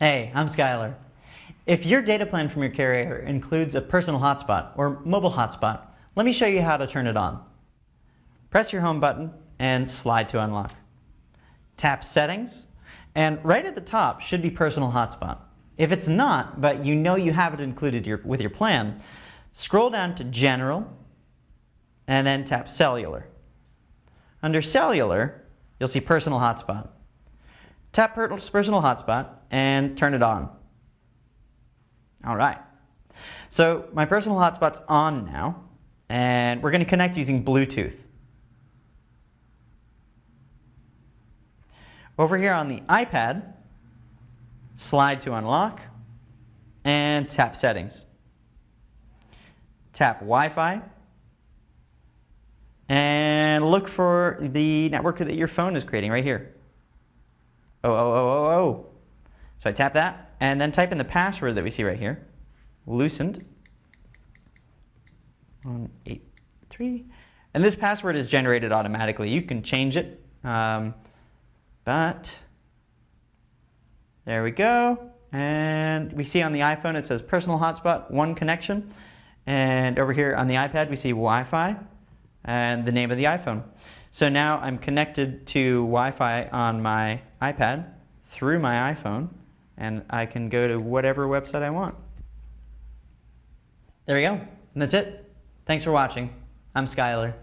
Hey, I'm Skylar. If your data plan from your carrier includes a personal hotspot or mobile hotspot, let me show you how to turn it on. Press your home button and slide to unlock. Tap Settings, and right at the top should be personal hotspot. If it's not, but you know you have it included with your plan, scroll down to General and then tap Cellular. Under Cellular, you'll see Personal Hotspot. Tap Personal Hotspot and turn it on. All right. So my personal hotspot's on now, and we're going to connect using Bluetooth. Over here on the iPad, slide to unlock and tap Settings. Tap Wi-Fi and look for the network that your phone is creating right here. Oh. So I tap that and then type in the password that we see right here, Lucent 183. And this password is generated automatically. You can change it, but there we go. And we see on the iPhone it says personal hotspot, one connection. And over here on the iPad we see Wi-Fi and the name of the iPhone. So now I'm connected to Wi-Fi on my iPad through my iPhone, and I can go to whatever website I want. There we go. And that's it. Thanks for watching. I'm Skylar.